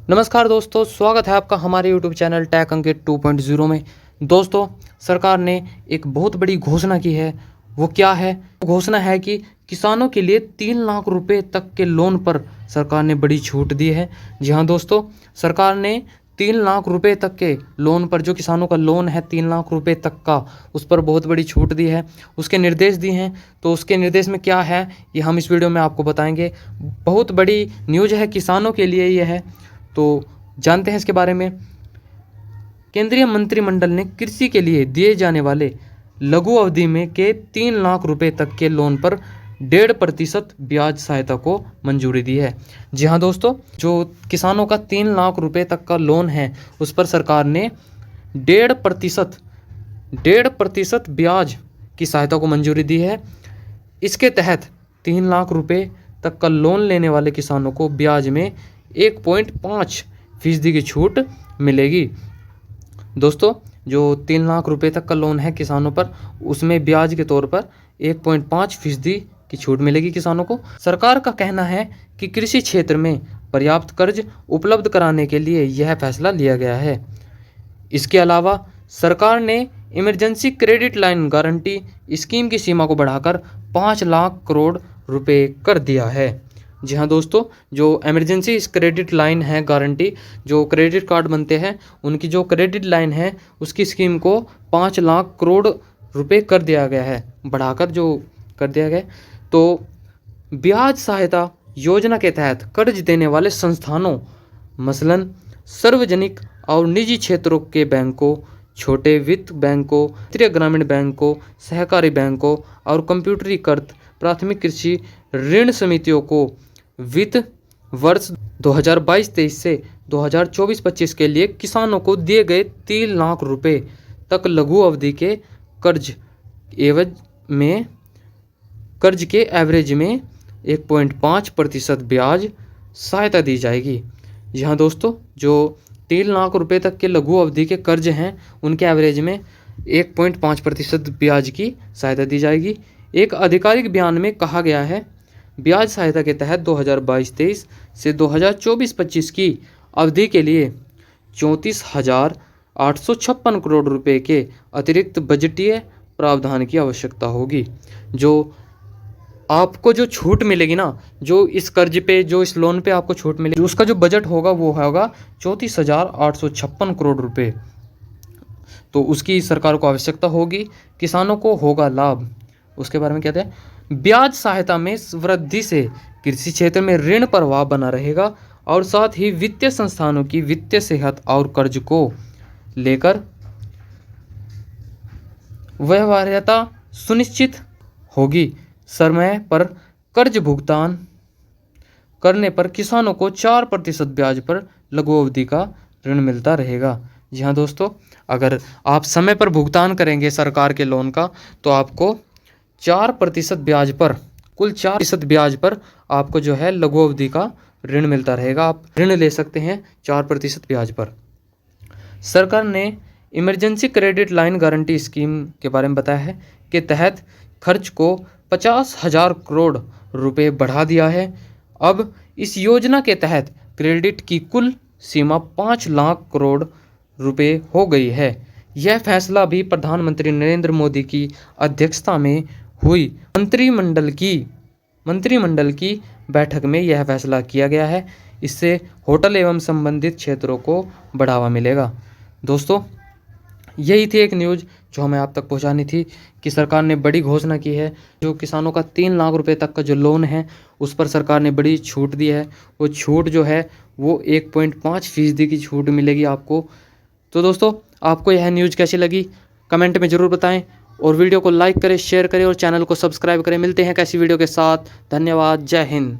नमस्कार दोस्तों, स्वागत है आपका हमारे YouTube चैनल टेक अंकित 2.0 में। दोस्तों, सरकार ने एक बहुत बड़ी घोषणा की है। वो क्या है? घोषणा है कि किसानों के लिए 3 लाख रुपए तक के लोन पर सरकार ने बड़ी छूट दी है। जी हाँ दोस्तों, सरकार ने 3 लाख रुपए तक के लोन पर, जो किसानों का लोन है 3 लाख रुपए तक का, उस पर बहुत बड़ी छूट दी है। उसके निर्देश दिए हैं। तो उसके निर्देश में क्या है, ये हम इस वीडियो में आपको बताएंगे। बहुत बड़ी न्यूज़ है किसानों के लिए ये है, तो जानते हैं इसके बारे में। केंद्रीय मंत्रिमंडल ने कृषि के लिए दिए जाने वाले लघु अवधि में के 3 लाख रुपए तक के लोन पर 1.5% ब्याज सहायता को मंजूरी दी है। जी हाँ दोस्तों, जो किसानों का 3 लाख रुपए तक का लोन है, उस पर सरकार ने 1.5% ब्याज की सहायता को मंजूरी दी है। इसके तहत 3 लाख रुपए तक का लोन लेने वाले किसानों को ब्याज में 1.5% की छूट मिलेगी। दोस्तों, जो 3 लाख रुपए तक का लोन है किसानों पर, उसमें ब्याज के तौर पर 1.5% की छूट मिलेगी किसानों को। सरकार का कहना है कि कृषि क्षेत्र में पर्याप्त कर्ज उपलब्ध कराने के लिए यह फैसला लिया गया है। इसके अलावा सरकार ने emergency credit line guarantee scheme की सीमा को बढ़ाकर 5 लाख करोड़ रुपए कर दिया है। जी हाँ दोस्तों, जो इमरजेंसी क्रेडिट लाइन है गारंटी, जो क्रेडिट कार्ड बनते हैं, उनकी जो क्रेडिट लाइन है, उसकी स्कीम को 5 लाख करोड़ रुपए कर दिया गया है, बढ़ाकर जो कर दिया गया। तो ब्याज सहायता योजना के तहत कर्ज देने वाले संस्थानों, मसलन सार्वजनिक और निजी क्षेत्रों के बैंकों, छोटे वित्त बैंकों, क्षेत्रीय ग्रामीण बैंकों, सहकारी बैंकों और कंप्यूटरीकृत प्राथमिक कृषि ऋण समितियों को वित्त वर्ष 2022-23 से 2024-25 के लिए किसानों को दिए गए 3 लाख रुपए तक लघु अवधि के कर्ज के एवरेज में 1.5% ब्याज सहायता दी जाएगी। जी हाँ दोस्तों, जो 3 लाख रुपए तक के लघु अवधि के कर्ज हैं, उनके एवरेज में 1.5% ब्याज की सहायता दी जाएगी। एक आधिकारिक बयान में कहा गया है, ब्याज सहायता के तहत 2022-23 से 2024-25 की अवधि के लिए 34,856 करोड़ रुपए के अतिरिक्त बजटीय प्रावधान की आवश्यकता होगी। जो आपको जो छूट मिलेगी ना, जो इस कर्ज पे, जो इस लोन पे आपको छूट मिलेगी, उसका जो बजट होगा वो होगा 34,856 करोड़ रुपए। तो उसकी सरकार को आवश्यकता होगी, किसानों को होगा लाभ। उसके बारे में कहते हैं, ब्याज सहायता में वृद्धि से कृषि क्षेत्र में ऋण प्रवाह बना रहेगा और साथ ही वित्तीय संस्थानों की वित्तीय सेहत और कर्ज को लेकर व्यवहार्यता सुनिश्चित होगी। समय पर कर्ज भुगतान करने पर किसानों को 4% ब्याज पर लघु अवधि का ऋण मिलता रहेगा। जी हाँ दोस्तों, अगर आप समय पर भुगतान करेंगे सरकार के लोन का, तो आपको 4% ब्याज पर, कुल 4% ब्याज पर आपको जो है लघु अवधि का ऋण मिलता रहेगा। आप ऋण ले सकते हैं 4% ब्याज पर। सरकार ने emergency credit line guarantee scheme के बारे में बताया है कि तहत खर्च को 50,000 करोड़ रुपए बढ़ा दिया है। अब इस योजना के तहत क्रेडिट की कुल सीमा 5 लाख करोड़ रुपए हो गई है। यह फैसला भी प्रधानमंत्री नरेंद्र मोदी की अध्यक्षता में हुई मंत्रिमंडल की बैठक में यह फैसला किया गया है। इससे होटल एवं संबंधित क्षेत्रों को बढ़ावा मिलेगा। दोस्तों, यही थी एक न्यूज़ जो हमें आप तक पहुंचानी थी कि सरकार ने बड़ी घोषणा की है। जो किसानों का 3 लाख रुपए तक का जो लोन है, उस पर सरकार ने बड़ी छूट दी है। वो छूट जो है वो 1.5% की छूट मिलेगी आपको। तो दोस्तों, आपको यह न्यूज़ कैसी लगी कमेंट में ज़रूर बताएं, और वीडियो को लाइक करें, शेयर करें और चैनल को सब्सक्राइब करें। मिलते हैं कैसी वीडियो के साथ। धन्यवाद। जय हिंद।